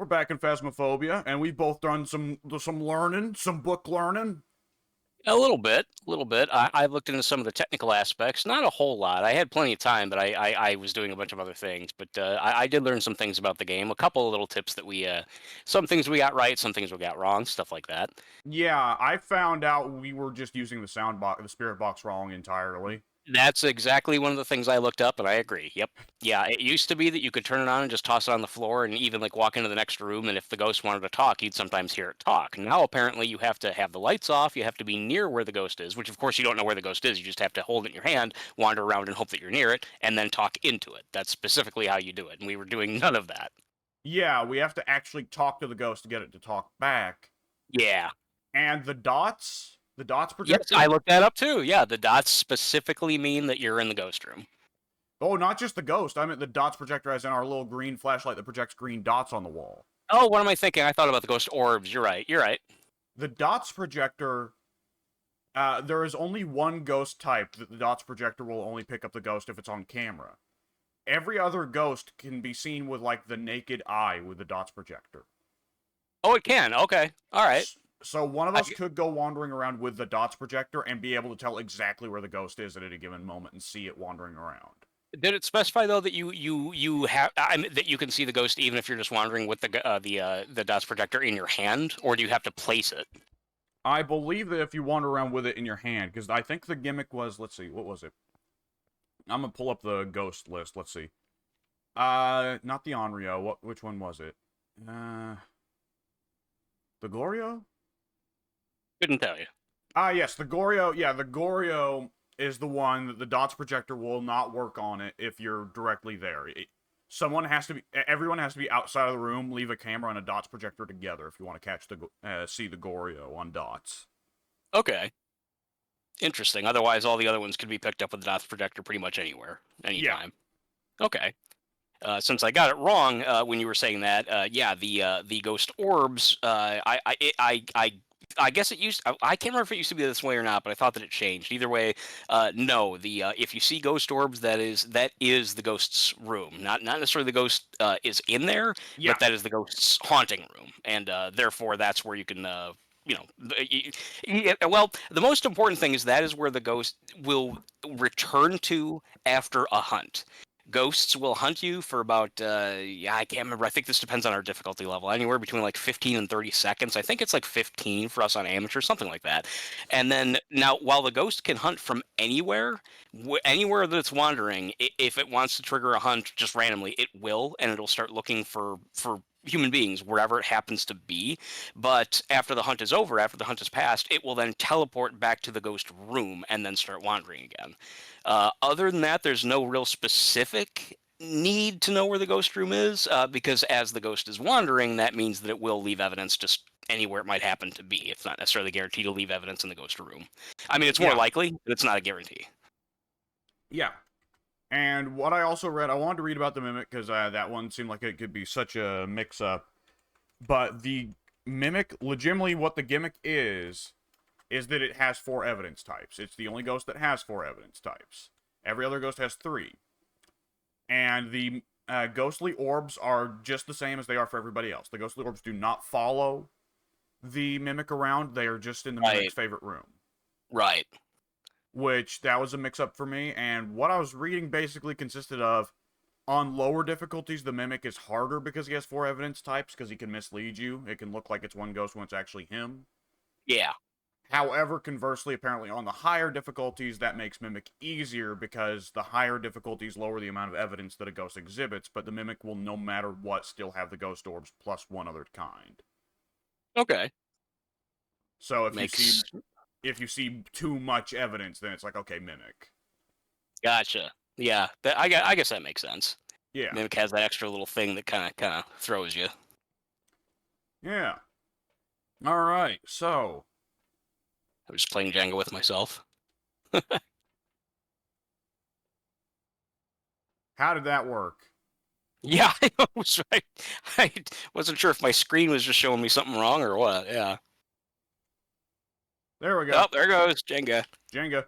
We're back in Phasmophobia, and we've both done some learning, some book learning. A little bit, a little bit. I've looked into some of the technical aspects, not a whole lot. I had plenty of time, but I was doing a bunch of other things. But I did learn some things about the game. A couple of little tips that some things we got right, some things we got wrong, stuff like that. Yeah, I found out we were just using the spirit box wrong entirely. That's exactly one of the things I looked up, and I agree. Yep. Yeah, it used to be that you could turn it on and just toss it on the floor and even like walk into the next room, and if the ghost wanted to talk, you'd sometimes hear it talk. Now apparently you have to have the lights off, you have to be near where the ghost is, which of course you don't know where the ghost is, you just have to hold it in your hand, wander around and hope that you're near it, and then talk into it. That's specifically how you do it, and we were doing none of that. Yeah, we have to actually talk to the ghost to get it to talk back. Yeah. And the dots Yes, projector. I looked that up too. Yeah, the dots specifically mean that you're in the ghost room. Oh, not just the ghost. I meant the dots projector as in our little green flashlight that projects green dots on the wall. Oh, what am I thinking? I thought about the ghost orbs. You're right. You're right. The dots projector. There is only one ghost type that the dots projector will only pick up the ghost if it's on camera. Every other ghost can be seen with like the naked eye with the dots projector. Oh, it can. Okay. All right. So one of I, us could go wandering around with the dots projector and be able to tell exactly where the ghost is at any given moment and see it wandering around. did it specify though that you have that you can see the ghost even if you're just wandering with the dots projector in your hand, or do you have to place it? I believe that if you wander around with it in your hand, because I think the gimmick was, let's see, what was it? I'm gonna pull up the ghost list. Let's see. Not the Onryo. Which one was it? The Glorio? Couldn't tell you. Yes, the Goryo. Yeah, the Goryo is the one that the dots projector will not work on it if you're directly there. Everyone has to be outside of the room, leave a camera and a dots projector together if you want to see the Goryo on dots. Okay. Interesting. Otherwise, all the other ones could be picked up with the dots projector pretty much anywhere, Yeah. anytime. Okay. Since I got it wrong when you were saying that, yeah, the ghost orbs. I guess it used. I can't remember if it used to be this way or not, but I thought that it changed. Either way, no. The if you see ghost orbs, that is the ghost's room. Not necessarily the ghost is in there, Yeah. but that is the ghost's haunting room, and therefore that's where you can. Well, the most important thing is that is where the ghost will return to after a hunt. Ghosts will hunt you for about yeah, I can't remember. I think this depends on our difficulty level. Anywhere between like 15 and 30 seconds. I think it's like 15 for us on amateur, something like that. And then now while the ghost can hunt from anywhere, anywhere that it's wandering, if it wants to trigger a hunt just randomly, it will, and it'll start looking for human beings wherever it happens to be. But after the hunt is over, after the hunt is past, it will then teleport back to the ghost room and then start wandering again. Other than that, there's no real specific need to know where the ghost room is, because as the ghost is wandering, that means that it will leave evidence just anywhere it might happen to be. It's not necessarily guaranteed to leave evidence in the ghost room. I mean, it's more Yeah. likely, but it's not a guarantee. Yeah. And what I also read, I wanted to read about the Mimic because that one seemed like it could be such a mix-up. But the Mimic, legitimately what the gimmick is that it has 4 evidence types. It's the only ghost that has 4 evidence types. Every other ghost has 3. And the ghostly orbs are just the same as they are for everybody else. The ghostly orbs do not follow the Mimic around. They are just in the Right. Mimic's favorite room. Right. Which, that was a mix-up for me. And what I was reading basically consisted of, on lower difficulties, the Mimic is harder because he has 4 evidence types, because he can mislead you. It can look like it's one ghost when it's actually him. Yeah. However, conversely, apparently on the higher difficulties, that makes Mimic easier because the higher difficulties lower the amount of evidence that a ghost exhibits, but the Mimic will, no matter what, still have the ghost orbs plus one other kind. Okay. So Makes if you see too much evidence, then it's like, okay, Mimic. Gotcha. Yeah. I guess that makes sense. Yeah. Mimic has that extra little thing that kind of throws you. Yeah. All right. So, I was just playing Jenga with myself. how did that work? Yeah, I was right. I wasn't sure if my screen was just showing me something wrong or what. Yeah. There we go. Oh, there goes Jenga. Jenga.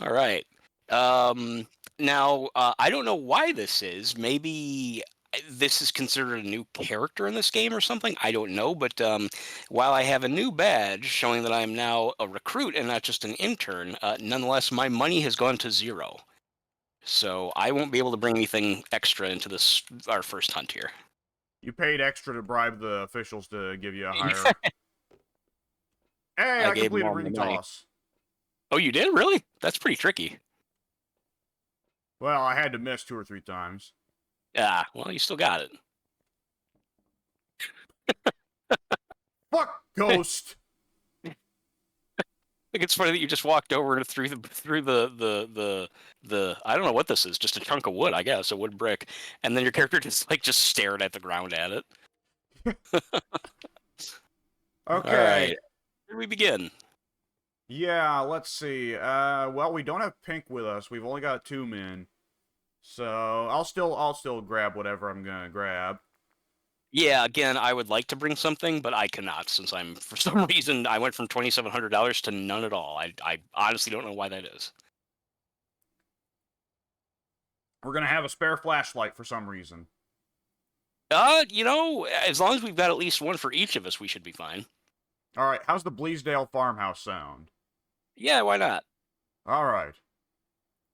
All right. Now, I don't know why this is. Maybe this is considered a new character in this game or something. I don't know, but while I have a new badge showing that I am now a recruit and not just an intern, nonetheless, my money has gone to 0. So I won't be able to bring anything extra into this our first hunt here. You paid extra to bribe the officials to give you a higher. Hey, I I gave them completed all my ring money. toss. Oh, you did? Really? That's pretty tricky. Well, I had to miss 2 or 3 times. Yeah, well, you still got it. Fuck Ghost! I think it's funny that you just walked over through the I don't know what this is, just a chunk of wood, I guess, a wood brick, and then your character just stared at the ground at it. All Okay. right, where do we begin? Yeah, let's see. Well, we don't have Pink with us. We've only got 2 men. So, I'll still grab whatever I'm gonna grab. Yeah, again, I would like to bring something, but I cannot since for some reason I went from $2,700 to none at all. I honestly don't know why that is. We're gonna have a spare flashlight for some reason. As long as we've got at least one for each of us, we should be fine. Alright, how's the Bleasdale farmhouse sound? Yeah, why not? Alright.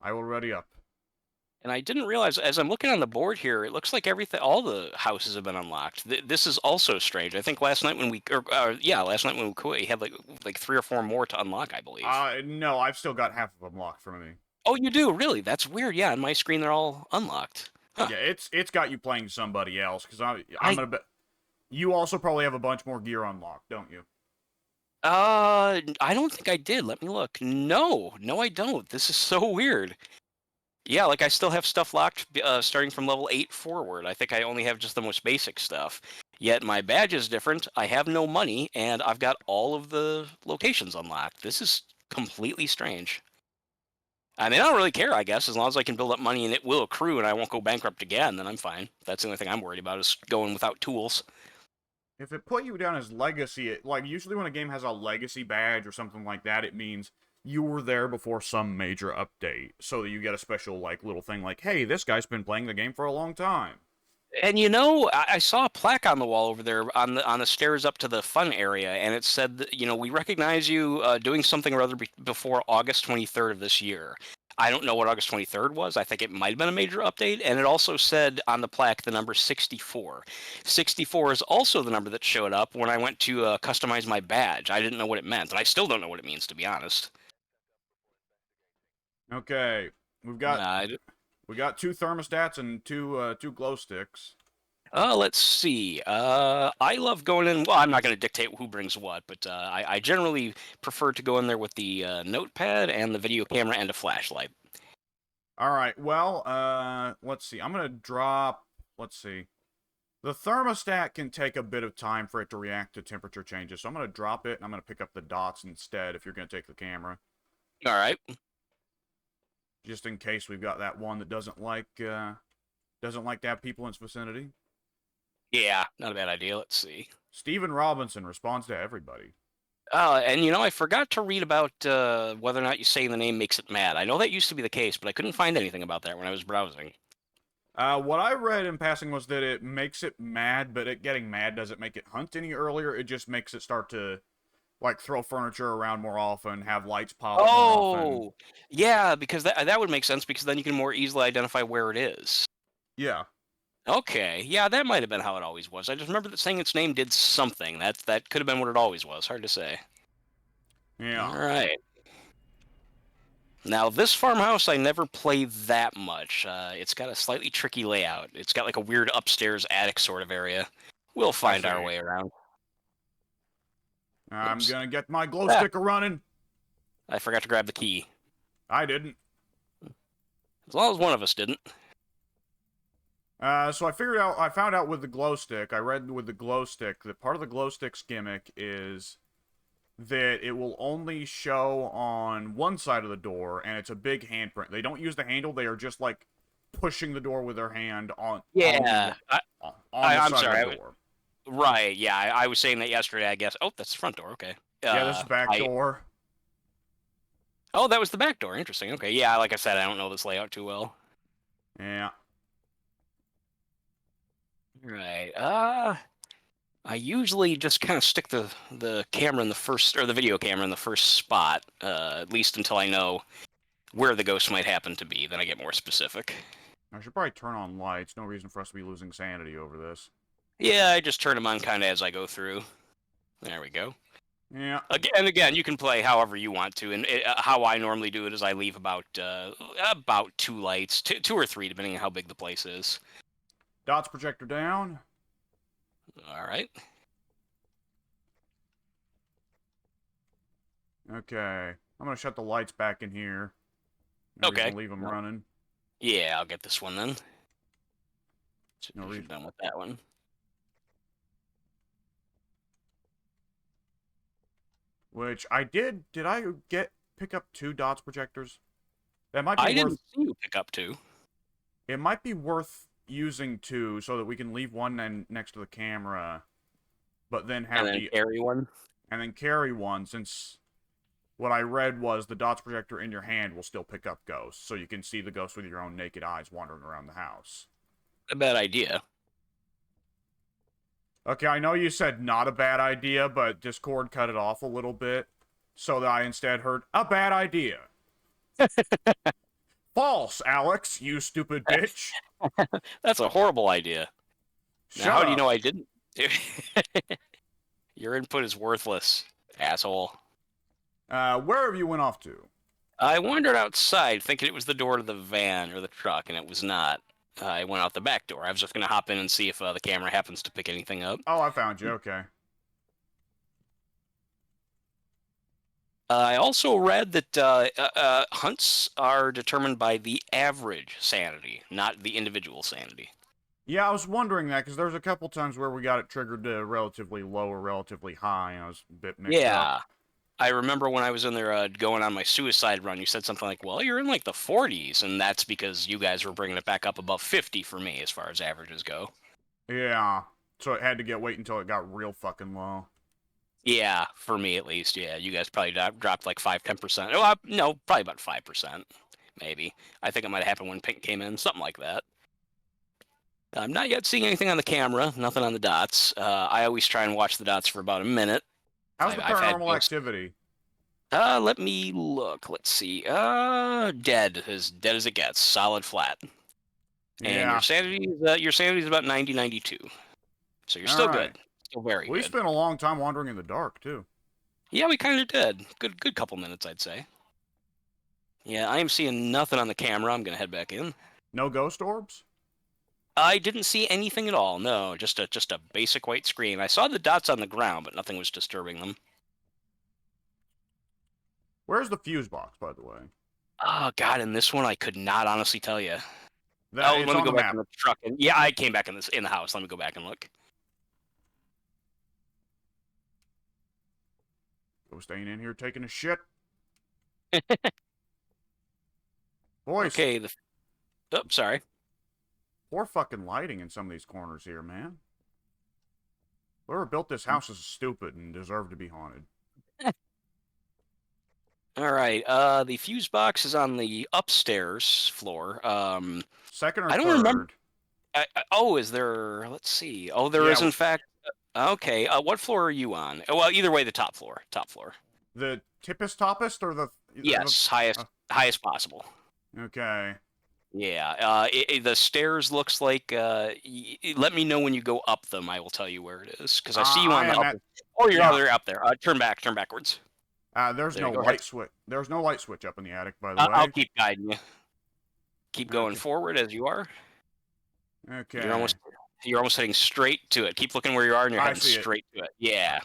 I will ready up. And I didn't realize, as I'm looking on the board here, it looks like all the houses have been unlocked. This is also strange. I think last night when last night when we quit, we had like 3 or 4 more to unlock, I believe. No, I've still got half of them locked for me. Oh, you do? Really? That's weird. Yeah, on my screen they're all unlocked. Huh. Yeah, it's got you playing somebody else, because I'm I gonna bet. You also probably have a bunch more gear unlocked, don't you? I don't think I did. Let me look. No, I don't. This is so weird. Yeah, like I still have stuff locked starting from level 8 forward. I think I only have just the most basic stuff. Yet my badge is different. I have no money, and I've got all of the locations unlocked. This is completely strange. I mean, I don't really care, I guess, as long as I can build up money and it will accrue and I won't go bankrupt again, then I'm fine. That's the only thing I'm worried about is going without tools. If it put you down as legacy, like usually when a game has a legacy badge or something like that, it means you were there before some major update, so that you get a special like little thing like, hey, this guy's been playing the game for a long time. And I saw a plaque on the wall over there on the stairs up to the fun area, and it said that, we recognize you doing something or other before August 23rd of this year. I don't know what August 23rd was. I think it might have been a major update, and it also said on the plaque the number 64. 64 is also the number that showed up when I went to customize my badge. I didn't know what it meant, and I still don't know what it means, to be honest. Okay, we've got we got 2 thermostats and two glow sticks. Let's see. I love going in. Well, I'm not going to dictate who brings what, but I generally prefer to go in there with the notepad and the video camera and a flashlight. All right. Well, let's see. I'm gonna drop. Let's see. The thermostat can take a bit of time for it to react to temperature changes, so I'm gonna drop it and I'm gonna pick up the dots instead. If you're gonna take the camera, All right. just in case we've got that one that doesn't like to have people in its vicinity. Yeah, not a bad idea. Let's see. Stephen Robinson responds to everybody. And I forgot to read about whether or not you saying the name makes it mad. I know that used to be the case, but I couldn't find anything about that when I was browsing. What I read in passing was that it makes it mad, but it getting mad doesn't make it hunt any earlier. It just makes it start to, like, throw furniture around more often, have lights pop more often. Oh, yeah, because that would make sense because then you can more easily identify where it is. Yeah. Okay, yeah, that might have been how it always was. I just remember that saying its name did something. That could have been what it always was. Hard to say. Yeah. All right. Now, this farmhouse I never played that much. It's got a slightly tricky layout. It's got like a weird upstairs attic sort of area. We'll find our way around. I'm Oops. gonna get my glow sticker running. I forgot to grab the key. I didn't. As long as one of us didn't. So I found out with the glow stick, I read with the glow stick, that part of the glow stick's gimmick is that it will only show on one side of the door, and it's a big handprint. They don't use the handle, they are just, like, pushing the door with their hand on Yeah. on the I'm side sorry, of the door. Right, yeah, I was saying that yesterday, I guess. Oh, that's the front door, okay. Yeah, this is back door. Oh, that was the back door, interesting. Okay, yeah, like I said, I don't know this layout too well. Yeah. Right. I usually just kind of stick the camera in the first, or the video camera in the first spot, at least until I know where the ghost might happen to be. Then I get more specific. I should probably turn on lights. No reason for us to be losing sanity over this. Yeah, I just turn them on kind of as I go through. There we go. Yeah. Again, you can play however you want to, and how I normally do it is I leave about 2 lights, two or three, depending on how big the place is. Dots projector down. All right. Okay. I'm gonna shut the lights back in here. No Okay. reason to leave them running. Yeah, I'll get this one then. So No you're reason. done with that one. Which I did. Did I pick up 2 dots projectors? That might be I worth. didn't see you pick up 2. It might be worth using 2 so that we can leave one next to the camera, but then have And then carry one. and then carry one, since what I read was the dots projector in your hand will still pick up ghosts, so you can see the ghost with your own naked eyes wandering around the house. A bad idea. Okay, I know you said not a bad idea, but Discord cut it off a little bit, so that I instead heard a bad idea. False, Alex, you stupid bitch. That's a horrible idea. Shut Now, how up. do you know I didn't? Your input is worthless, asshole. Where have you went off to? I wandered outside thinking it was the door to the van or the truck, and it was not. I went out the back door. I was just going to hop in and see if the camera happens to pick anything up. Oh, I found you, okay. I also read that hunts are determined by the average sanity, not the individual sanity. Yeah, I was wondering that, because there's a couple times where we got it triggered to relatively low or relatively high, and I was a bit mixed up. Yeah. I remember when I was in there going on my suicide run, you said something like, well, you're in like the 40s, and that's because you guys were bringing it back up above 50 for me as far as averages go. Yeah, so it had to wait until it got real fucking low. Yeah, for me at least, yeah. You guys probably dropped like 5-10%. Oh, no, probably about 5%, maybe. I think it might have happened when Pink came in, something like that. I'm not yet seeing anything on the camera, nothing on the dots. I always try and watch the dots for about a minute. How's the I've had paranormal activity? let me look. Let's see. Dead as it gets. Solid flat. And Yeah. your sanity is about 90, 92. So you're still Alright. good. Still very We good. spent a long time wandering in the dark, too. Yeah, we kind of did. Good couple minutes, I'd say. Yeah, I am seeing nothing on the camera. I'm gonna head back in. No ghost orbs? I didn't see anything at all. No, just a basic white screen. I saw the dots on the ground, but nothing was disturbing them. Where's the fuse box, by the way? Oh God, in this one I could not honestly tell you. It's let me on go the back map. in the truck. Yeah, I came back in the house. Let me go back and look. Ghost ain't in here taking a shit. Boys, Okay. Oh, sorry. poor fucking lighting in some of these corners here, man. Whoever built this house is stupid and deserved to be haunted. All right. The fuse box is on the upstairs floor. Second or I third? don't remember. Oh, is there? Let's see. Oh, there is Yeah. in fact. Okay. What floor are you on? Well, either way, the top floor. Top floor. The tippest-toppest or the... Yes, highest possible. Okay. Yeah. The stairs looks like. Let me know when you go up them. I will tell you where it is because I see you on the upper. Oh, you're up there. Turn backwards. There's There no you go. light switch. There's no light switch up in the attic, by the way. I'll keep guiding you. Keep going Okay. forward as you are. Okay. You're almost heading straight to it. Keep looking where you are, and you're I heading see it. straight to it. Yeah.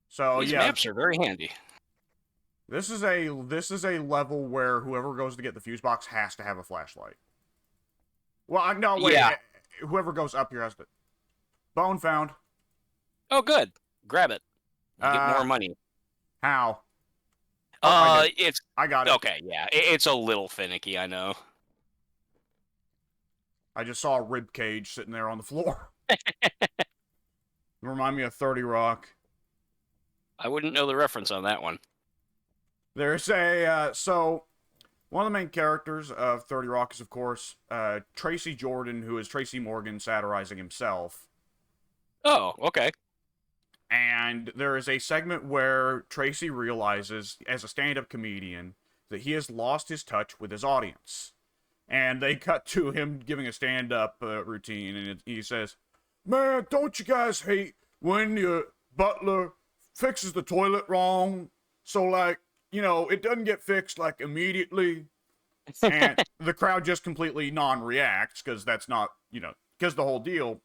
So These yeah, maps are very handy. this is a level where whoever goes to get the fuse box has to have a flashlight. Well, no, wait. Yeah. Whoever goes up here has to. Bone found. Oh, good. Grab it. You get more money. How? I got it. Okay. Yeah, it's a little finicky. I know. I just saw a rib cage sitting there on the floor. Remind me of 30 Rock. I wouldn't know the reference on that one. There's a so One of the main characters of 30 Rock is, of course, Tracy Jordan, who is Tracy Morgan satirizing himself. Oh, okay. And there is a segment where Tracy realizes, as a stand-up comedian, that he has lost his touch with his audience. And they cut to him giving a stand-up routine, and he says, "Man, don't you guys hate when your butler fixes the toilet wrong? So, like, you know, it doesn't get fixed, like, immediately." And the crowd just completely non-reacts, because that's not, you know, because the whole deal.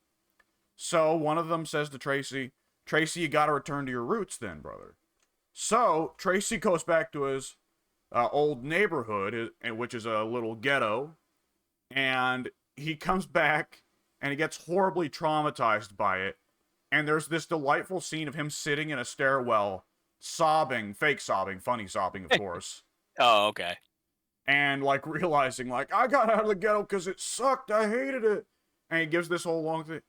So one of them says to Tracy, "Tracy, you gotta return to your roots then, brother." So Tracy goes back to his old neighborhood, which is a little ghetto, and he comes back and he gets horribly traumatized by it. And there's this delightful scene of him sitting in a stairwell, sobbing, fake sobbing, funny sobbing, of course. Oh, okay. And like realizing, like, I got out of the ghetto because it sucked, I hated it. And he gives this whole long thing.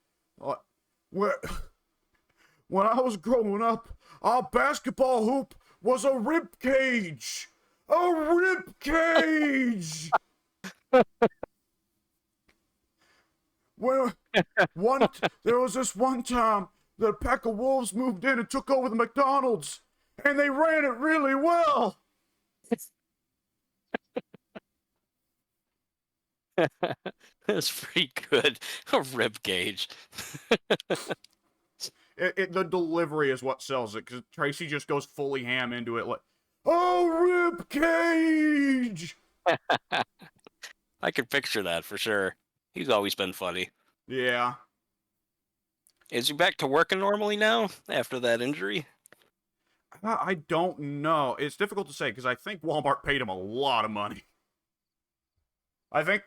When I was growing up, our basketball hoop was a rib cage. A rib cage. Well, there was this one time that a pack of wolves moved in and took over the McDonald's, and they ran it really well. That's pretty good. A rib cage. The delivery is what sells it, because Tracy just goes fully ham into it, like, "Oh, rib cage!" I could picture that for sure. He's always been funny. Yeah. Is he back to working normally now after that injury? I don't know. It's difficult to say, because I think Walmart paid him a lot of money. I think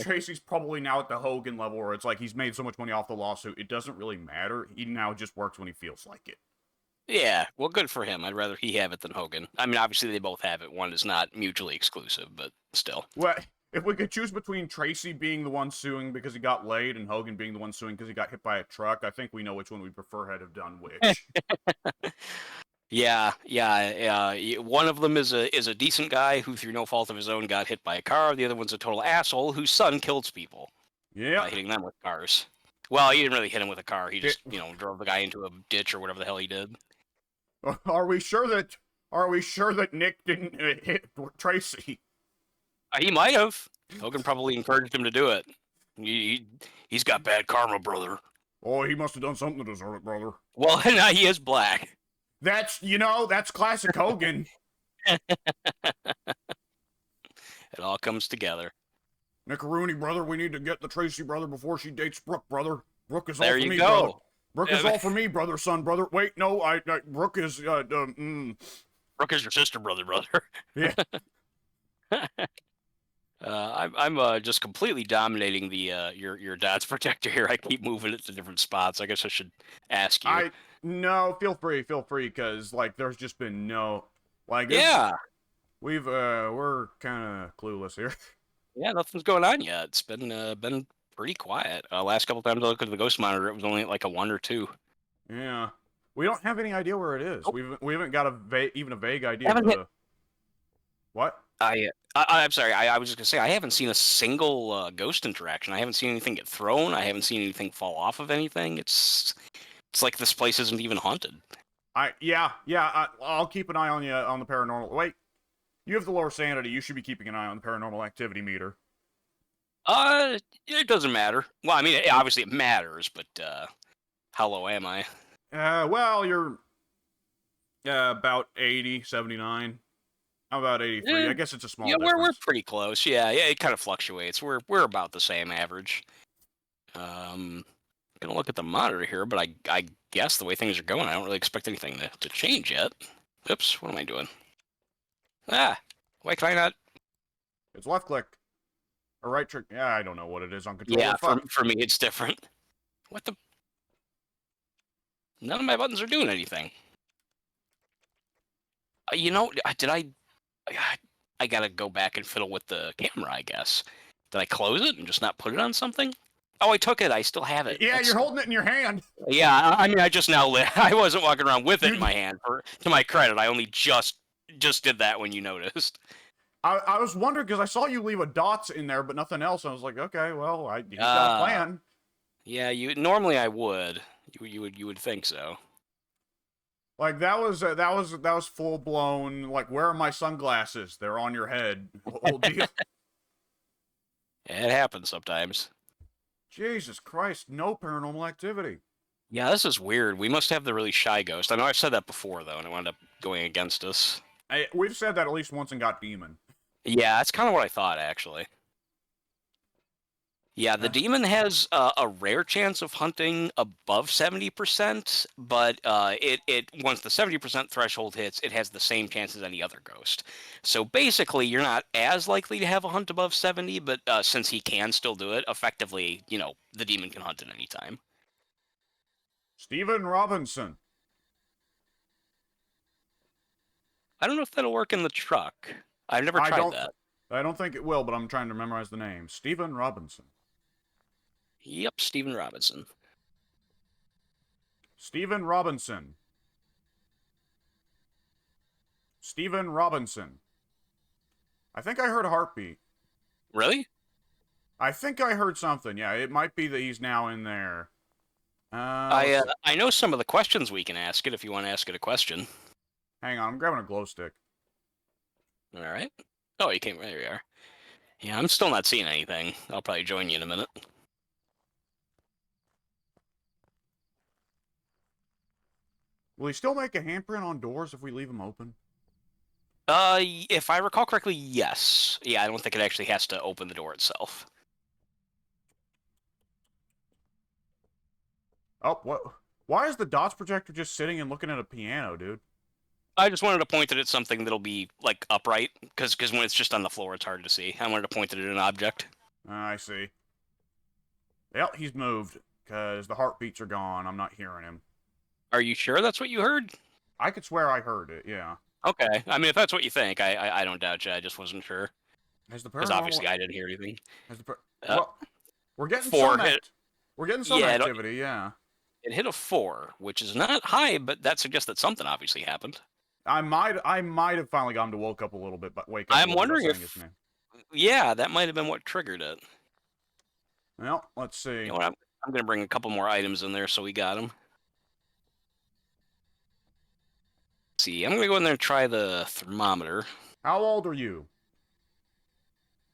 Tracy's probably now at the Hogan level, where it's like he's made so much money off the lawsuit, it doesn't really matter. He now just works when he feels like it. Yeah, well, good for him. I'd rather he have it than Hogan. I mean, obviously they both have it. One is not mutually exclusive, but still. Well, if we could choose between Tracy being the one suing because he got laid and Hogan being the one suing because he got hit by a truck, I think we know which one we prefer had have done which. Yeah. One of them is a decent guy who, through no fault of his own, got hit by a car. The other one's a total asshole whose son kills people. Yeah. By hitting them with cars. Well, he didn't really hit him with a car. He just, drove the guy into a ditch or whatever the hell he did. Are we sure that Nick didn't hit Tracy? He might have. Hogan probably encouraged him to do it. He's got bad karma, brother. Oh, he must have done something to deserve it, brother. Well, now he is black. That's classic Hogan. It all comes together. Nickaroonie, brother, we need to get the Tracy brother before she dates Brooke, brother. Brooke is all There for you me, go. brother. Brooke is all for me, brother, son, brother. Wait, no, Brooke is, Brooke is your sister, brother. Yeah. I'm just completely dominating the your dad's protector here. I keep moving it to different spots. I guess I should ask you. No, feel free, because like there's just been no, like, yeah, we're kind of clueless here. Yeah, nothing's going on yet. It's been pretty quiet. Last couple times I looked at the ghost monitor, it was only at like a 1 or 2. Yeah, we don't have any idea where it is. Nope. We haven't got even a vague idea. What? I'm sorry. I was just gonna say I haven't seen a single ghost interaction. I haven't seen anything get thrown. I haven't seen anything fall off of anything. It's like this place isn't even haunted. I'll keep an eye on you on the paranormal. Wait, you have the lower sanity. You should be keeping an eye on the paranormal activity meter. It doesn't matter. Well, I mean, obviously it matters, but how low am I? Well, you're about 80, 79. I'm about 83. I guess it's a small difference. We're pretty close. Yeah, it kind of fluctuates. We're about the same average. Gonna look at the monitor here, but I guess the way things are going, I don't really expect anything to change yet. Oops, what am I doing? Why can I not? It's left click. Or right trick. Yeah, I don't know what it is on controller. Yeah, for me it's different. What the? None of my buttons are doing anything. Did I gotta go back and fiddle with the camera, I guess. Did I close it and just not put it on something? Oh, I took it. I still have it. Yeah, you're holding it in your hand. Yeah, I mean, I just now I wasn't walking around with it in my hand. To my credit, I only just did that when you noticed. I was wondering because I saw you leave a dots in there, but nothing else. I was like, okay, well, he's got a Uh, plan. yeah, normally I would. You would think so. Like that was full blown. Like, where are my sunglasses? They're on your head. Whole deal. It happens sometimes. Jesus Christ! No paranormal activity. Yeah, this is weird. We must have the really shy ghost. I know I've said that before though, and it wound up going against us. We've said that at least once and got demon. Yeah, that's kind of what I thought actually. Yeah, the Uh, demon has a rare chance of hunting above 70%, but it once the 70% threshold hits, it has the same chance as any other ghost. So basically, you're not as likely to have a hunt above 70, but since he can still do it, effectively, the demon can hunt at any time. Stephen Robinson. I don't know if that'll work in the truck. I've never I tried don't. that. I don't think it will, but I'm trying to memorize the name. Stephen Robinson. Yep, Stephen Robinson. Stephen Robinson. Stephen Robinson. I think I heard a heartbeat. Really? I think I heard something. Yeah, it might be that he's now in there. I know some of the questions we can ask it if you want to ask it a question. Hang on, I'm grabbing a glow stick. All right. Oh, you came. There you are. Yeah, I'm still not seeing anything. I'll probably join you in a minute. Will he still make a handprint on doors if we leave them open? If I recall correctly, yes. Yeah, I don't think it actually has to open the door itself. Oh, what? Why is the dots projector just sitting and looking at a piano, dude? I just wanted to point it at something that'll be like upright, because when it's just on the floor, it's hard to see. I wanted to point it at an object. I see. Yep, he's moved because the heartbeats are gone. I'm not hearing him. Are you sure that's what you heard? I could swear I heard it. Yeah. Okay. I mean, if that's what you think, I don't doubt you. I just wasn't sure. Has the Because paranormal? obviously I didn't hear anything. Has the Uh, well, we're getting four some. hit. We're getting some Yeah, activity. Yeah. it hit a 4, which is not high, but that suggests that something obviously happened. I might have finally gotten to wake up a little bit by I'm wondering saying his if, name. yeah, that might have been what triggered it. Well, let's see. You know what? I'm going to bring a couple more items in there so we got them. See, I'm going to go in there and try the thermometer. How old are you?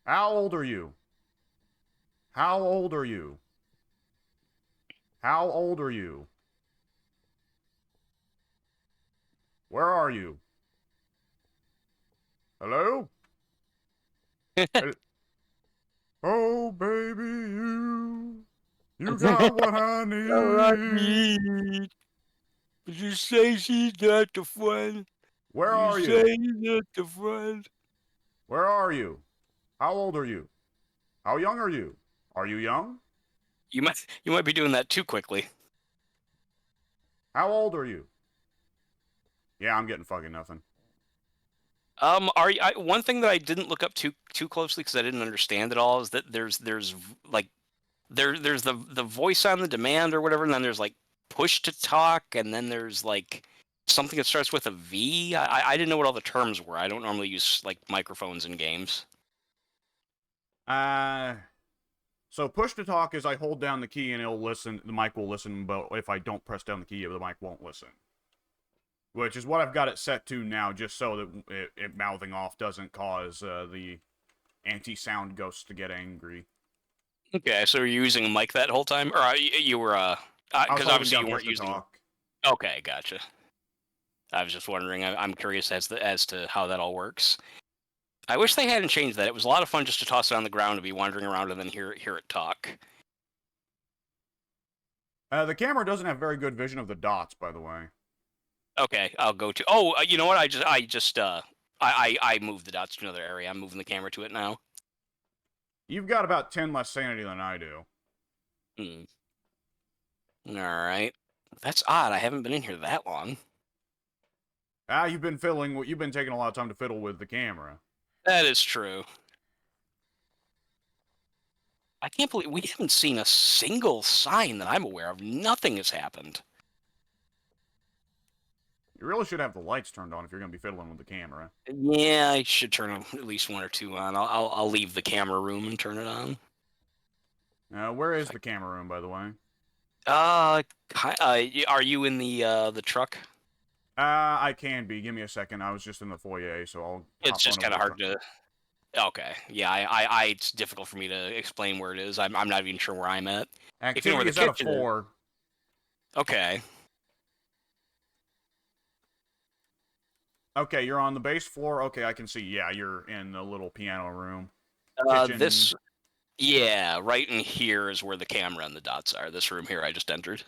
How old are you? How old are you? How old are you? Where are you? Hello? Oh, baby, you got what I need. But you say she's not the friend. Where are you? Say she's not the friend. Where are you? How old are you? How young are you? Are you young? You might be doing that too quickly. How old are you? Yeah, I'm getting fucking nothing. One thing that I didn't look up too closely because I didn't understand it all is that there's like there's the voice on the demand or whatever, and then there's like push to talk, and then there's like something that starts with a V. I didn't know what all the terms were. I don't normally use like microphones in games. So push to talk is I hold down the key and it'll listen. The mic will listen, but if I don't press down the key, the mic won't listen. Which is what I've got it set to now, just so that it mouthing off doesn't cause the anti-sound ghosts to get angry. Okay, so you're using a mic that whole time, or you were because obviously you weren't using. Talk. Okay, gotcha. I was just wondering. I'm curious as to how that all works. I wish they hadn't changed that. It was a lot of fun just to toss it on the ground and be wandering around and then hear it talk. The camera doesn't have very good vision of the dots, by the way. Okay, I'll go to. Oh, you know what? I moved the dots to another area. I'm moving the camera to it now. You've got about 10 less sanity than I do. All right, that's odd. I haven't been in here that long. You've been taking a lot of time to fiddle with the camera. That is true. I can't believe we haven't seen a single sign that I'm aware of. Nothing has happened. You really should have the lights turned on if you're gonna be fiddling with the camera. Yeah, I should turn at least one or two on. I'll leave the camera room and turn it on. Where is the camera room, by the way? Are you in the truck? I can be. Give me a second. I was just in the foyer, so I'll It's hop on just over kind to of the hard truck. to. Okay, yeah, it's difficult for me to explain where it is. I'm not even sure where I'm at. If you know where Activity the is at a kitchen is. 4. Okay. Okay, you're on the base floor. Okay, I can see. Yeah, you're in the little piano room. Kitchen. This. Yeah, right in here is where the camera and the dots are. This room here I just entered.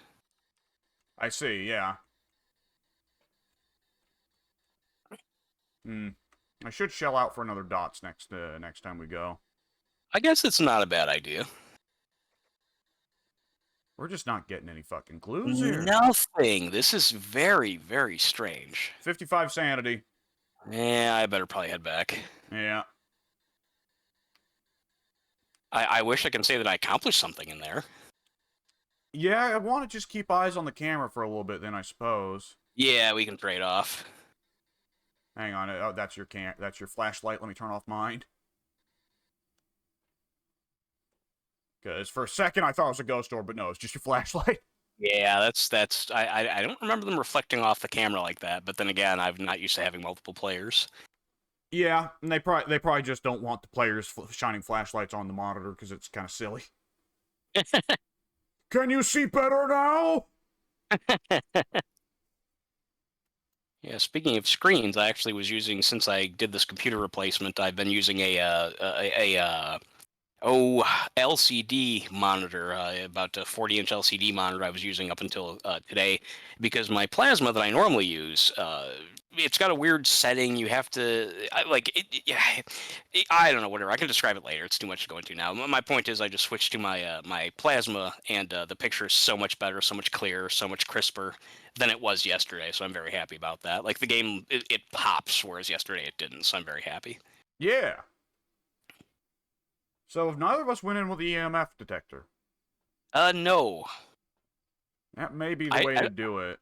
I see, yeah. Hmm. I should shell out for another dots next time we go. I guess it's not a bad idea. We're just not getting any fucking clues here. Nothing. This is very, very strange. 55 sanity. Yeah, I better probably head back. Yeah. I wish I could say that I accomplished something in there. Yeah, I want to just keep eyes on the camera for a little bit then, I suppose. Yeah, we can trade off. Hang on. Oh, that's your flashlight. Let me turn off mine. Because for a second I thought it was a ghost door, but no, it's just your flashlight. Yeah, that's I don't remember them reflecting off the camera like that, but then again, I'm not used to having multiple players. Yeah, and they probably just don't want the players shining flashlights on the monitor because it's kind of silly. Can you see better now? Yeah, speaking of screens, I actually was using, since I did this computer replacement, I've been using LCD monitor, about a 40-inch LCD monitor I was using up until today, because my plasma that I normally use, it's got a weird setting. You have to I don't know, whatever. I can describe it later. It's too much to go into now. My point is, I just switched to my plasma, and the picture is so much better, so much clearer, so much crisper than it was yesterday. So I'm very happy about that. Like the game, it pops, whereas yesterday it didn't. So I'm very happy. Yeah. So if neither of us went in with the EMF detector, No. that may be the I, way I to do it.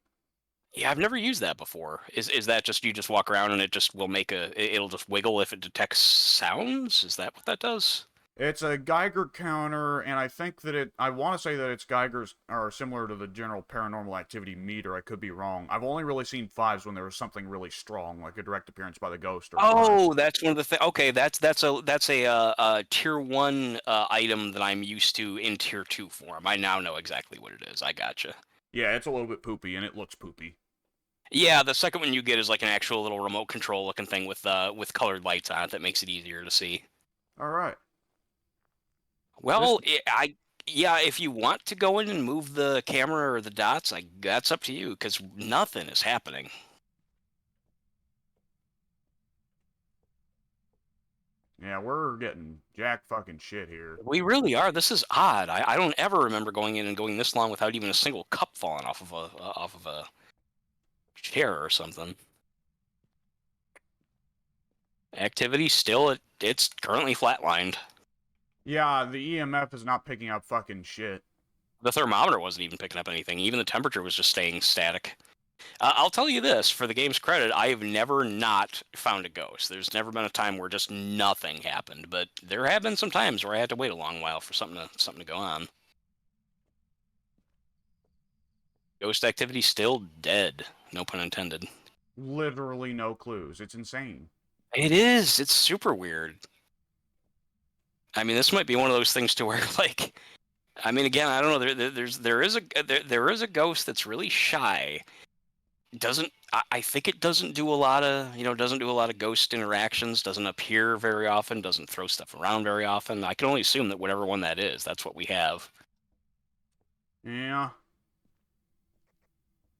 Yeah, I've never used that before. Is that just you just walk around and it just will it'll just wiggle if it detects sounds? Is that what that does? It's a Geiger counter, and I think that I want to say that its Geigers are similar to the general paranormal activity meter. I could be wrong. I've only really seen 5s when there was something really strong, like a direct appearance by the ghost or a ghost. Oh, that's one of the things. Okay, that's a tier 1 item that I'm used to in tier 2 form. I now know exactly what it is. I gotcha. Yeah, it's a little bit poopy, and it looks poopy. Yeah, the second one you get is like an actual little remote control looking thing with colored lights on it that makes it easier to see. All right. Well, yeah, if you want to go in and move the camera or the dots, that's up to you, because nothing is happening. Yeah, we're getting jack fucking shit here. We really are. This is odd. I don't ever remember going in and going this long without even a single cup falling off of a chair or something. Activity still, it's currently flatlined. Yeah, the EMF is not picking up fucking shit. The thermometer wasn't even picking up anything. Even the temperature was just staying static. I'll tell you this, for the game's credit, I have never not found a ghost. There's never been a time where just nothing happened, but there have been some times where I had to wait a long while for something to go on. Ghost activity still dead. No pun intended. Literally no clues. It's insane. It is. It's super weird. I mean, this might be one of those things to where, like, I mean, again, I don't know. There is a ghost that's really shy. Doesn't I think it doesn't do a lot of doesn't do a lot of ghost interactions. Doesn't appear very often. Doesn't throw stuff around very often. I can only assume that whatever one that is, that's what we have. Yeah.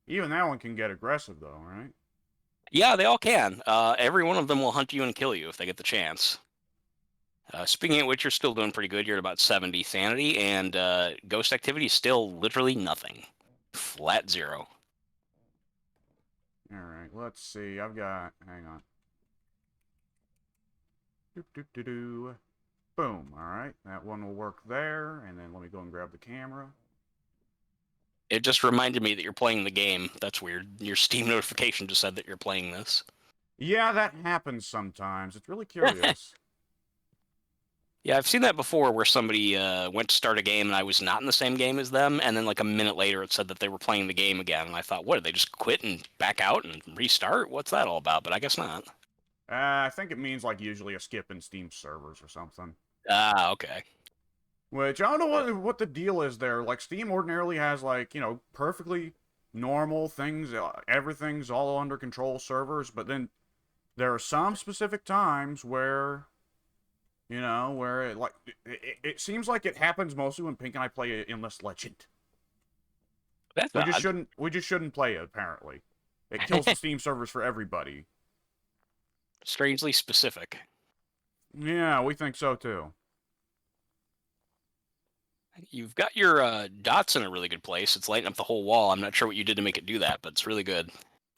Even that one can get aggressive, though, right? Yeah, they all can. Every one of them will hunt you and kill you if they get the chance. Speaking of which, you're still doing pretty good. You're at about 70 sanity, and ghost activity is still literally nothing. Flat 0. Alright, let's see. Hang on. Do. Boom. Alright, that one will work there. And then let me go and grab the camera. It just reminded me that you're playing the game. That's weird. Your Steam notification just said that you're playing this. Yeah, that happens sometimes. It's really curious. Yeah, I've seen that before where somebody went to start a game and I was not in the same game as them, and then like a minute later it said that they were playing the game again, and I thought, what, did they just quit and back out and restart? What's that all about? But I guess not. I think it means like usually a skip in Steam servers or something. Ah, okay. Which I don't know what the deal is there. Like Steam ordinarily has like, you know, perfectly normal things, everything's all under control servers, but then there are some specific times where, you know, where it, like it seems like it happens mostly when Pink and I play Endless Legend. That's odd. We just shouldn't play it apparently. It kills the Steam servers for everybody. Strangely specific. Yeah, we think so too. You've got your dots in a really good place. It's lighting up the whole wall. I'm not sure what you did to make it do that, but it's really good.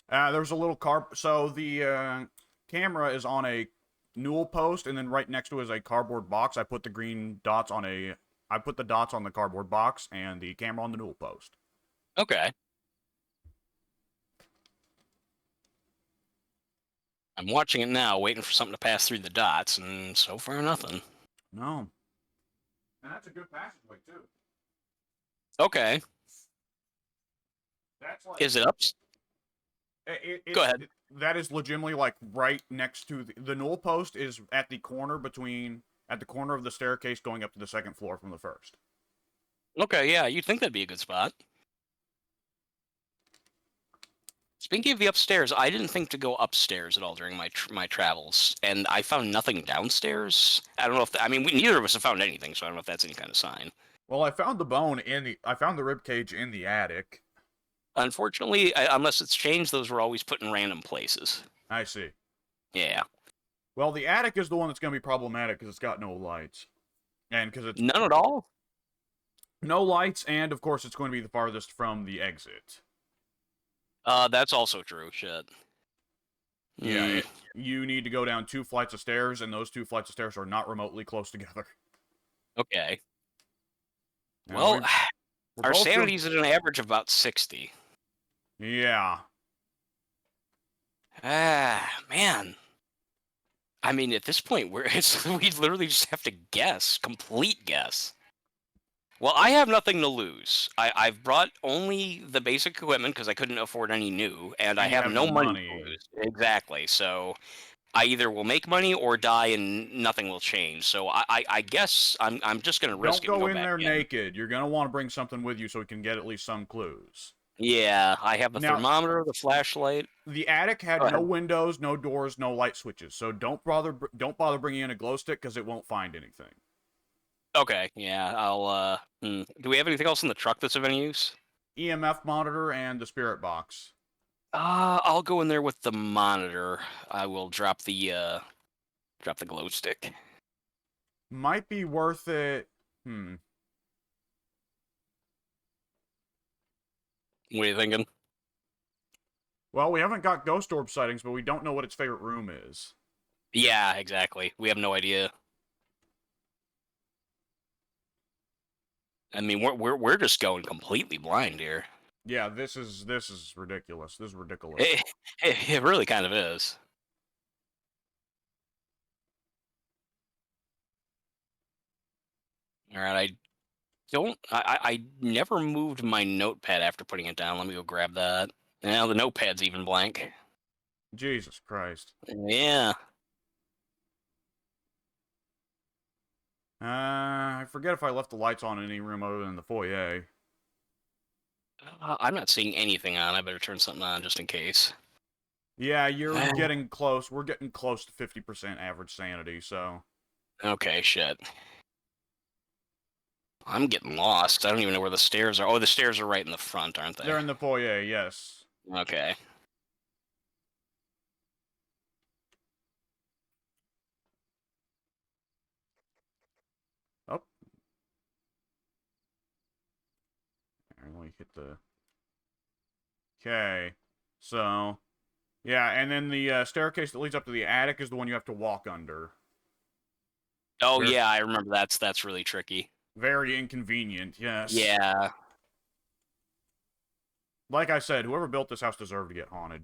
There's a little so the camera is on a newel post, and then right next to it is a cardboard box. I put the green dots on I put the dots on the cardboard box and the camera on the newel post. Okay. I'm watching it now, waiting for something to pass through the dots, and so far nothing. No. And that's a good passageway too. Okay. That's like. Is it up? Go ahead. That is legitimately like right next to the newel post is at the corner of the staircase going up to the second floor from the first. Okay, yeah, you'd think that'd be a good spot. Speaking of the upstairs, I didn't think to go upstairs at all during my travels, and I found nothing downstairs. I don't know if neither of us have found anything, so I don't know if that's any kind of sign. Well, I found the rib cage in the attic. Unfortunately, unless it's changed, those were always put in random places. I see. Yeah. Well, the attic is the one that's going to be problematic because it's got no lights. And because it's... None at all? No lights, and of course it's going to be the farthest from the exit. That's also true, shit. Yeah, you need to go down 2 flights of stairs, and those 2 flights of stairs are not remotely close together. Okay. Now, well, our both sanity's at an average of about 60. Yeah. Man. I mean, at this point, we literally just have to guess, complete guess. Well, I have nothing to lose. I've brought only the basic equipment because I couldn't afford any new, and I have no money to lose. Exactly. So I either will make money or die, and nothing will change. So I guess I'm just gonna risk it. Don't go in there naked. You're gonna want to bring something with you so we can get at least some clues. Yeah, I have the thermometer, the flashlight. The attic had no windows, no doors, no light switches. So don't bother bringing in a glow stick because it won't find anything. Okay, yeah, I'll, Do we have anything else in the truck that's of any use? EMF monitor and the spirit box. I'll go in there with the monitor. I will drop the glow stick. Might be worth it. What are you thinking? Well, we haven't got ghost orb sightings, but we don't know what its favorite room is. Yeah, exactly. We have no idea. I mean, we're just going completely blind here. Yeah, this is ridiculous. This is ridiculous. It really kind of is. All right, I never moved my notepad after putting it down. Let me go grab that. Now the notepad's even blank. Jesus Christ. Yeah. I forget if I left the lights on in any room other than the foyer. I'm not seeing anything on. I better turn something on just in case. Yeah, you're getting close. We're getting close to 50% average sanity, so... Okay, shit. I'm getting lost. I don't even know where the stairs are. Oh, the stairs are right in the front, aren't they? They're in the foyer, yes. Okay. Oh. Let me hit the... Okay. So... Yeah, and then the staircase that leads up to the attic is the one you have to walk under. Oh, yeah, I remember that's really tricky. Very inconvenient, yes. Yeah. like I said, whoever built this house deserved to get haunted.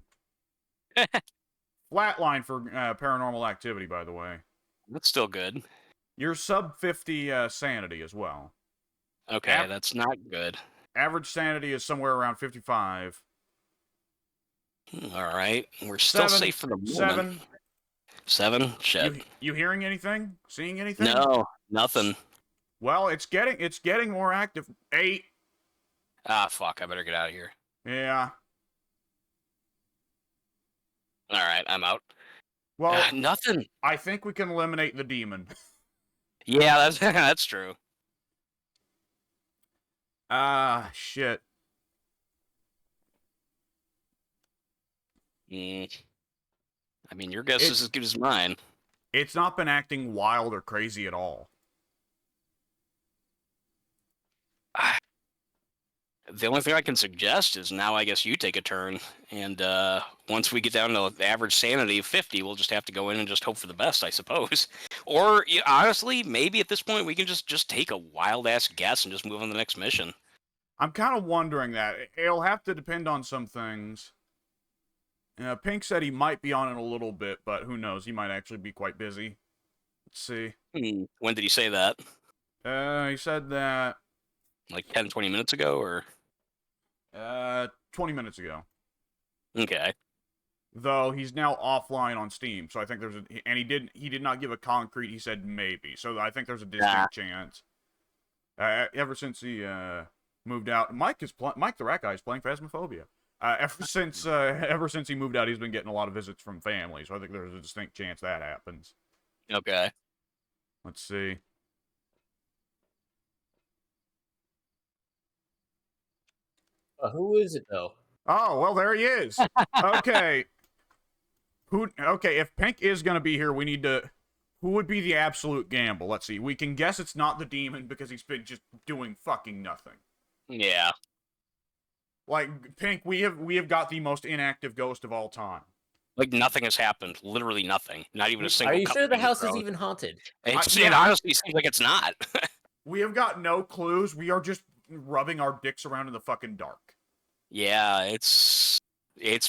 Flatline for paranormal activity, by the way. That's still good. You're sub 50 sanity as well. Okay, that's not good. Average sanity is somewhere around 55. All right, we're still safe for the moment. 7. Shit. You hearing anything? Seeing anything? No, nothing. Well, it's getting more active. 8. Ah, fuck! I better get out of here. Yeah. All right, I'm out. Well, nothing. I think we can eliminate the demon. Yeah, that's that's true. Shit. I mean, your guess is as good as mine. It's not been acting wild or crazy at all. The only thing I can suggest is now I guess you take a turn, and once we get down to the average sanity of 50, we'll just have to go in and just hope for the best, I suppose. Or, honestly, maybe at this point we can just take a wild-ass guess and just move on to the next mission. I'm kind of wondering that. It'll have to depend on some things. Pink said he might be on it a little bit, but who knows? He might actually be quite busy. Let's see. When did he say that? He said that... Like 10, 20 minutes ago, or...? 20 minutes ago. Okay. Though he's now offline on Steam, so I think there's a... And he did not give a concrete, he said maybe. So I think there's a distinct chance. Ever since he moved out... Mike the Rat Guy is playing Phasmophobia. Ever since he moved out, he's been getting a lot of visits from family, so I think there's a distinct chance that happens. Okay. Let's see. Who is it, though? Oh, well, there he is. Okay. Okay, if Pink is going to be here, we need to... Who would be the absolute gamble? Let's see. We can guess it's not the demon because he's been just doing fucking nothing. Yeah. Like, Pink, we have got the most inactive ghost of all time. Like, nothing has happened. Literally nothing. Not even a single... Are you sure the house is even haunted? It honestly seems like it's not. We have got no clues. We are just rubbing our dicks around in the fucking dark. Yeah, it's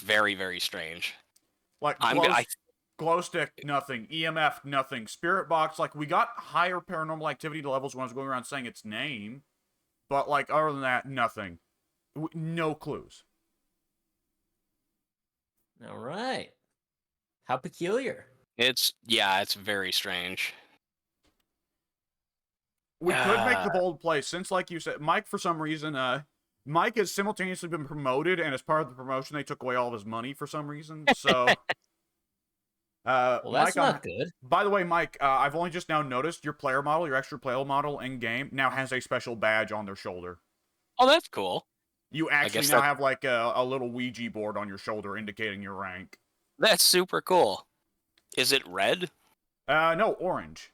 very, very strange. Like, glow stick, nothing. EMF, nothing. Spirit box, like, we got higher paranormal activity levels when I was going around saying its name. But, like, other than that, nothing. No clues. All right. How peculiar. It's very strange. We could make the bold play, since, like you said, Mike, for some reason, Mike has simultaneously been promoted, and as part of the promotion, they took away all of his money for some reason, so... well, that's Mike, not good. By the way, Mike, I've only just now noticed your player model, your extra player model in-game, now has a special badge on their shoulder. Oh, that's cool. You actually now have, like, a little Ouija board on your shoulder indicating your rank. That's super cool. Is it red? No, orange.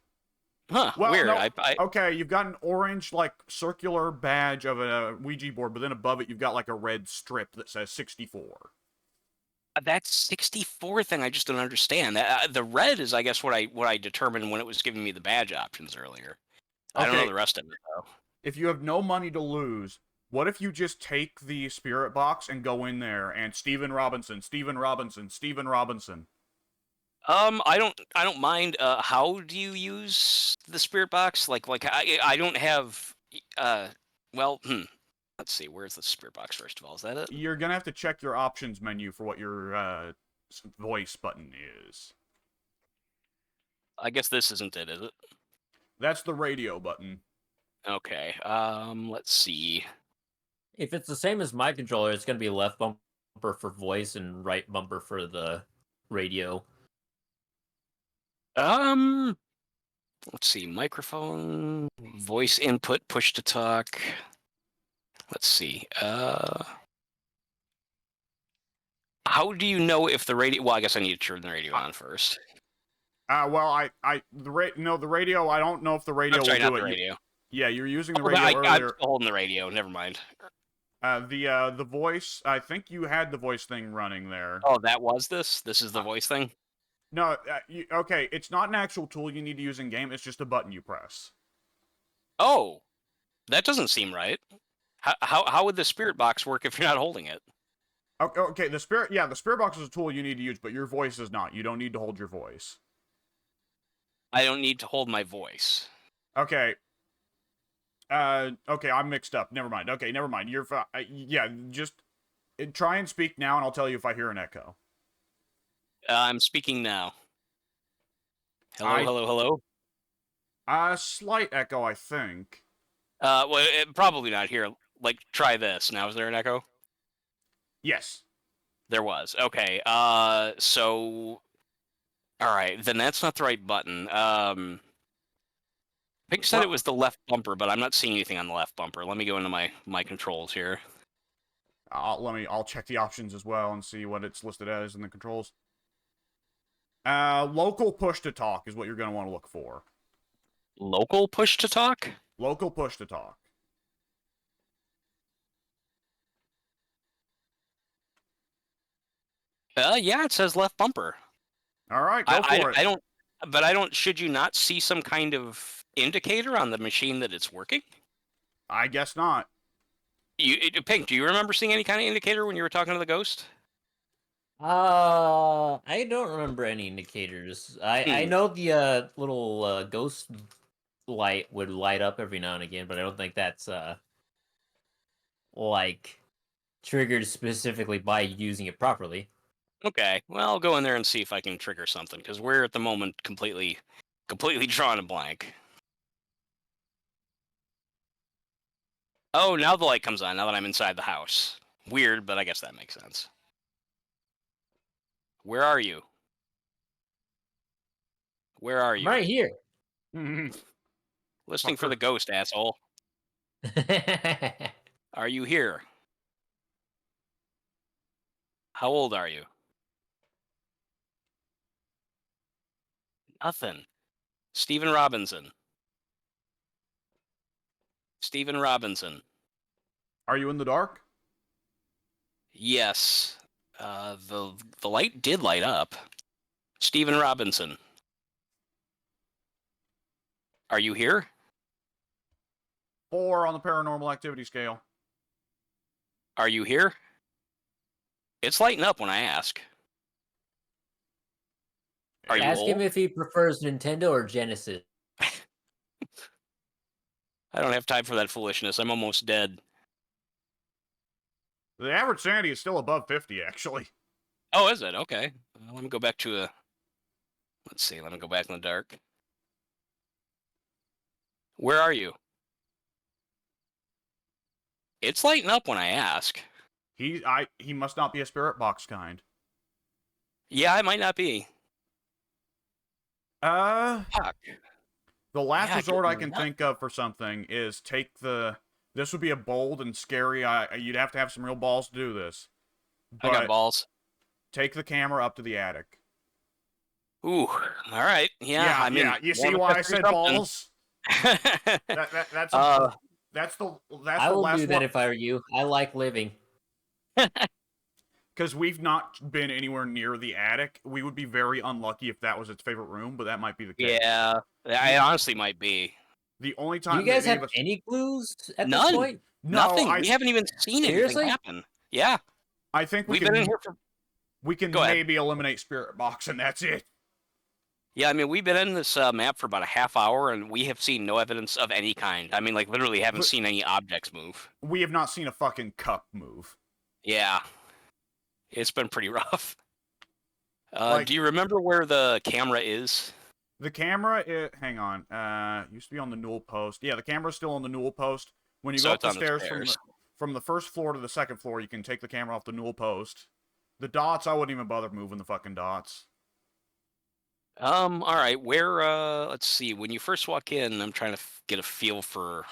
Huh, well, weird. No, okay, you've got an orange, like, circular badge of a Ouija board, but then above it you've got, like, a red strip that says 64. That 64 thing I just don't understand. The red is, I guess, what I determined when it was giving me the badge options earlier. Okay. I don't know the rest of it, though. If you have no money to lose, what if you just take the spirit box and go in there and Steven Robinson, Steven Robinson, Steven Robinson? I don't mind. How do you use the spirit box? Like I don't have. Let's see. Where's the spirit box? First of all, is that it? You're gonna have to check your options menu for what your voice button is. I guess this isn't it, is it? That's the radio button. Okay. Let's see. If it's the same as my controller, it's gonna be left bumper for voice and right bumper for the radio. Let's see, microphone, voice input, push to talk. Let's see. How do you know if the radio? Well, I guess I need to turn the radio on first. Well, the radio. I don't know if the radio will do not it. The radio. Yeah, you're using the radio earlier. I'm still holding the radio. Never mind. The voice. I think you had the voice thing running there. Oh, that was this. This is the voice thing. No, okay, it's not an actual tool you need to use in-game, it's just a button you press. Oh, that doesn't seem right. How would the spirit box work if you're not holding it? Okay, the spirit box is a tool you need to use, but your voice is not. You don't need to hold your voice. I don't need to hold my voice. Okay. Okay, I'm mixed up. Never mind. Okay, never mind. You're fine. Yeah, just try and speak now, and I'll tell you if I hear an echo. I'm speaking now. Hello, I- hello, hello. Slight echo, I think. Well, probably not here. Like, try this. Now, is there an echo? Yes. There was. Okay. So, all right. Then that's not the right button. Pink said it was the left bumper, but I'm not seeing anything on the left bumper. Let me go into my controls here. I'll check the options as well and see what it's listed as in the controls. Local push to talk is what you're gonna want to look for. Local push to talk? Local push to talk. Yeah, it says left bumper. All right, go for it. I don't. But I don't. Should you not see some kind of indicator on the machine that it's working? I guess not. Pink, do you remember seeing any kind of indicator when you were talking to the ghost? I don't remember any indicators. I Hmm. know the little ghost light would light up every now and again, but I don't think that's like triggered specifically by using it properly. Okay, well, I'll go in there and see if I can trigger something, because we're at the moment completely drawing a blank. Oh, now the light comes on, now that I'm inside the house. Weird, but I guess that makes sense. Where are you? Where are I'm you? right here. Listening for Fucker. the ghost, asshole. Are you here? How old are you? Nothing. Stephen Robinson. Stephen Robinson. Are you in the dark? Yes. The light did light up. Stephen Robinson. Are you here? 4 on the paranormal activity scale. Are you here? It's lighting up when I ask. Are you Ask him old? if he prefers Nintendo or Genesis. I don't have time for that foolishness. I'm almost dead. The average sanity is still above 50, actually. Oh, is it? Okay. Let me go back to a... Let's see. Let me go back in the dark. Where are you? It's lighting up when I ask. He must not be a spirit box kind. Yeah, it might not be. Fuck. The last Yeah, resort I good can enough. think of for something is take the. This would be a bold and scary. You'd have to have some real balls to do this. I got But balls. take the camera up to the attic. Ooh. All right. Yeah, I mean... You see wanna why I test said something. balls? That's the I will last do that one. if I were you. I like living. Because we've not been anywhere near the attic. We would be very unlucky if that was its favorite room, but that might be the case. Yeah, it honestly might be. The only Do you time that guys any have of us. any clues at this None. point? No, Nothing. We haven't even seen anything Seriously? happen. Yeah, I think we've been in here for... we can Go ahead. maybe eliminate spirit box, and that's it. Yeah, I mean, we've been in this map for about a half hour, and we have seen no evidence of any kind. I mean, like, literally haven't seen any objects move. We have not seen a fucking cup move. Yeah. It's been pretty rough. Like- Do you remember where the camera is? The camera, hang on. Used to be on the newel post. Yeah, the camera's still on the newel post. When you So go up it's the on the stairs stairs. from the first floor to the second floor, you can take the camera off the newel post. The dots, I wouldn't even bother moving the fucking dots. All right, where, let's see, when you first walk in, I'm trying to get a feel for...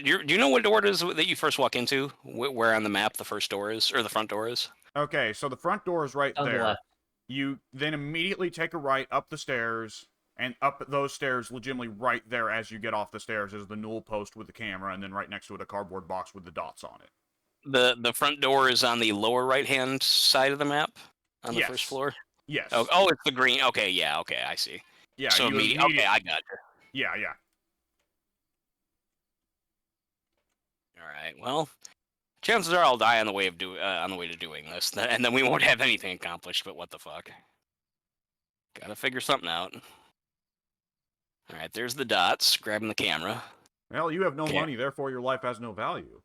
do you know what door it is that you first walk into? Where on the map the first door is, or the front door is? Okay, so the front door is right On the there. left. You then immediately take a right up the stairs, and up those stairs, legitimately right there as you get off the stairs, is the newel post with the camera, and then right next to it, a cardboard box with the dots on it. The front door is on the lower right-hand side of the map? On the first Yes. floor? Yes. Oh, it's the green. Okay, yeah, okay, I see. Yeah, So you okay, I got you. Yeah. All right, well, Chances are I'll die on the way to doing this, and then we won't have anything accomplished. But what the fuck? Gotta figure something out. All right, there's the dots. Grabbing the camera. Well, you have no Okay. money, therefore your life has no value.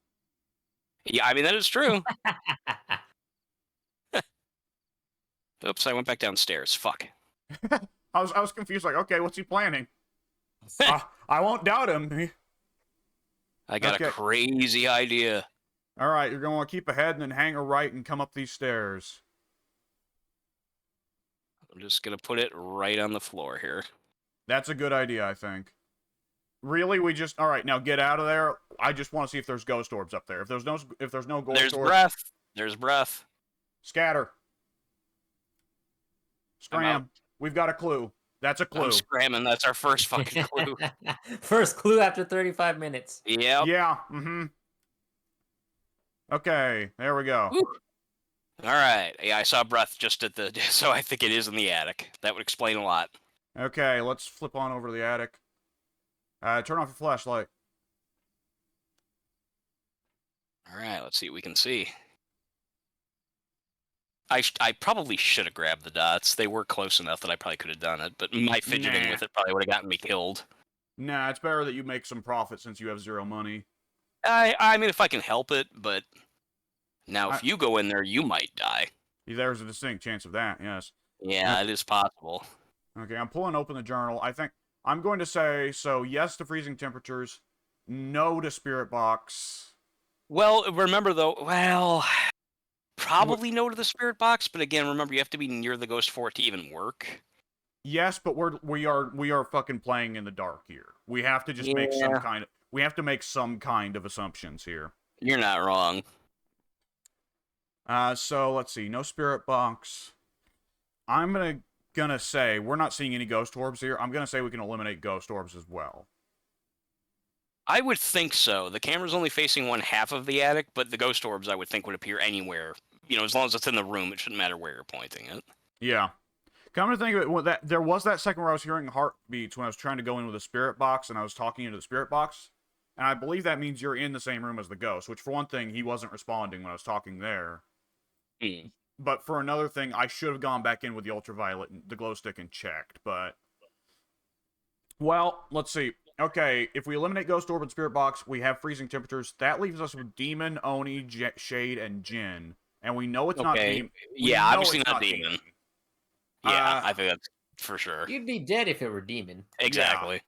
Yeah, I mean that is true. Oops, I went back downstairs. Fuck. I was confused, like, okay, what's he planning? I won't doubt him. I got a crazy idea. All right, you're going to want to keep ahead and then hang a right and come up these stairs. I'm just going to put it right on the floor here. That's a good idea, I think. Really, all right, now get out of there. I just want to see if there's ghost orbs up there. If there's no ghost There's orbs, breath. There's breath. scatter. Scram. We've got a clue. That's a clue. I'm scramming. That's our first fucking clue. First clue after 35 minutes. Yep. Yeah. Mm-hmm. Okay, there we go. Whew. All right. Yeah, I saw breath just at the... So I think it is in the attic. That would explain a lot. Okay, let's flip on over to the attic. Turn off your flashlight. All right, let's see what we can see. I probably should have grabbed the dots. They were close enough that I probably could have done it, but my fidgeting with it probably would have gotten me killed. Nah, it's better that you make some profit since you have 0 money. I mean, if I can help it, but now if you go in there, you might die. There's a distinct chance of that, yes. Yeah, it is possible. Okay, I'm pulling open the journal. I think I'm going to say, so yes to freezing temperatures, no to spirit box. Well, remember though, probably no to the spirit box, but again, remember you have to be near the ghost for it to even work. Yes, but we are fucking playing in the dark here. We have to just make some kind of assumptions here. You're not wrong. So let's see, no spirit box. I'm gonna say we're not seeing any ghost orbs here. I'm gonna say we can eliminate ghost orbs as well. I would think so. The camera's only facing one half of the attic, but the ghost orbs I would think would appear anywhere. You know, as long as it's in the room, it shouldn't matter where you're pointing it. Yeah. Come to think of it, there was that second where I was hearing heartbeats when I was trying to go in with a spirit box, and I was talking into the spirit box. And I believe that means you're in the same room as the ghost, which for one thing, he wasn't responding when I was talking there. Hmm. But for another thing, I should have gone back in with the ultraviolet, the glow stick, and checked, but... Well, let's see. Okay, if we eliminate Ghost Orb and Spirit Box, we have freezing temperatures. That leaves us with Demon, Oni, Shade, and Jinn. And we know it's not Demon. Yeah, obviously not Demon. Yeah, I think that's for sure. You'd be dead if it were Demon. Exactly.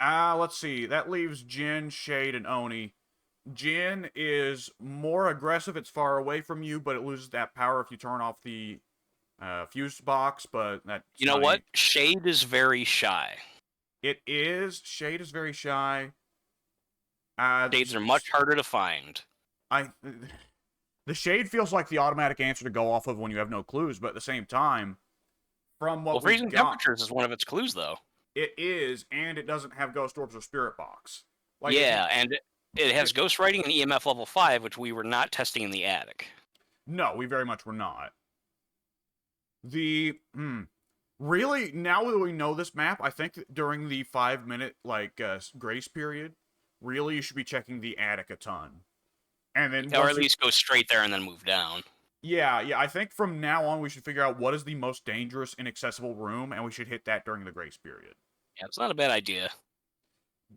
Let's see. That leaves Jinn, Shade, and Oni. Jinn is more aggressive. It's far away from you, but it loses that power if you turn off the fuse box, but that... You know what? Shade is very shy. It is. Shade is very shy. Shades are much harder to find. The Shade feels like the automatic answer to go off of when you have no clues, but at the same time, from what freezing temperatures is one of its clues, though. It is, and it doesn't have Ghost Orbs or Spirit Box. Yeah, and it has Ghost Writing and EMF level 5, which we were not testing in the attic. No, we very much were not. Really, now that we know this map, I think that during the 5-minute, grace period, really you should be checking the attic a ton. And then or at least go straight there and then move down. Yeah, I think from now on we should figure out what is the most dangerous, inaccessible room, and we should hit that during the grace period. Yeah, it's not a bad idea.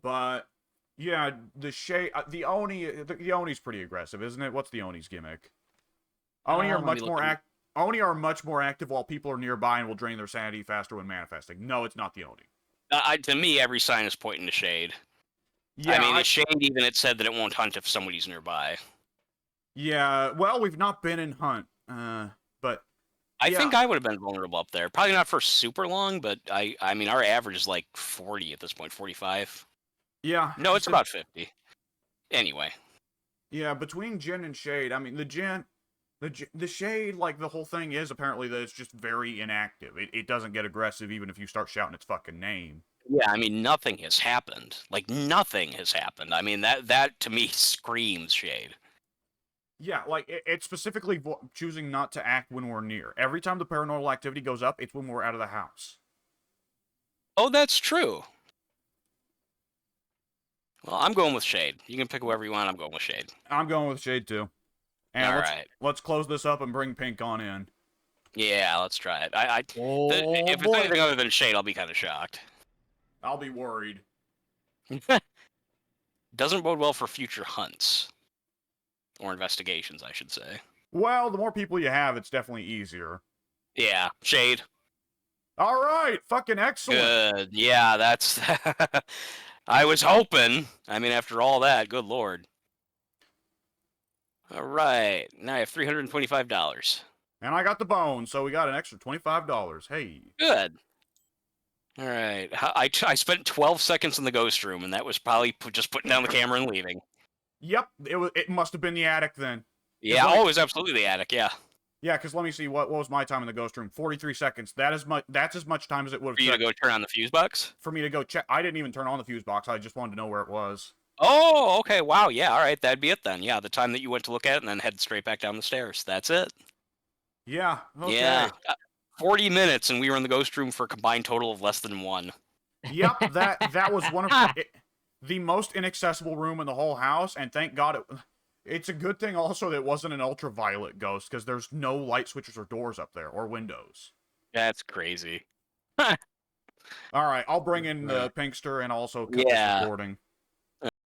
But, yeah, the Shade, the Oni's pretty aggressive, isn't it? What's the Oni's gimmick? Oni are much more active while people are nearby and will drain their sanity faster when manifesting. No, it's not the Oni. To me, every sign is pointing to Shade. Yeah, I mean, the Shade even it said that it won't hunt if somebody's nearby. Yeah, well, we've not been in Hunt, but... I think I would have been vulnerable up there. Probably not for super long, but I mean, our average is like 40 at this point, 45. Yeah. No, it's about 50. Anyway. Yeah, between Jinn and Shade, I mean, the Shade, like, the whole thing is apparently that it's just very inactive. It doesn't get aggressive even if you start shouting its fucking name. Yeah, I mean, nothing has happened. Like, nothing has happened. I mean, that to me screams Shade. Yeah, like, it's specifically choosing not to act when we're near. Every time the paranormal activity goes up, it's when we're out of the house. Oh, that's true. Well, I'm going with Shade. You can pick whoever you want. I'm going with Shade. I'm going with Shade too. And All let's right. let's close this up and bring Pink on in. Yeah, let's try it. Oh If it's boy, anything other than Shade, I'll be kind of shocked. I'll be worried. Doesn't bode well for future hunts. Or investigations, I should say. Well, the more people you have, it's definitely easier. Yeah, Shade. All right, fucking excellent. Good. Yeah, that's... I was hoping. I mean, after all that, good lord. All right. Now I have $325. And I got the bone, so we got an extra $25. Hey. Good. All right. I spent 12 seconds in the ghost room, and that was probably just putting down the camera and leaving. Yep, it must have been the attic then. Yeah, like- oh, it was absolutely the attic, yeah. Yeah, because let me see, what was my time in the ghost room? 43 seconds. That's as much time as it would For you have to go turn on the fuse box? for me to go check. I didn't even turn on the fuse box. I just wanted to know where it was. Oh, okay, wow, yeah, all right, that'd be it then. Yeah, the time that you went to look at it and then head straight back down the stairs. That's it. Yeah. Okay. Yeah. 40 minutes, and we were in the ghost room for a combined total of less than 1. Yep. That was one of the most inaccessible room in the whole house, and thank God it's a good thing also that it wasn't an ultraviolet ghost, because there's no light switches or doors up there, or windows. That's crazy. All right, I'll bring in the Pinkster and also cut this recording.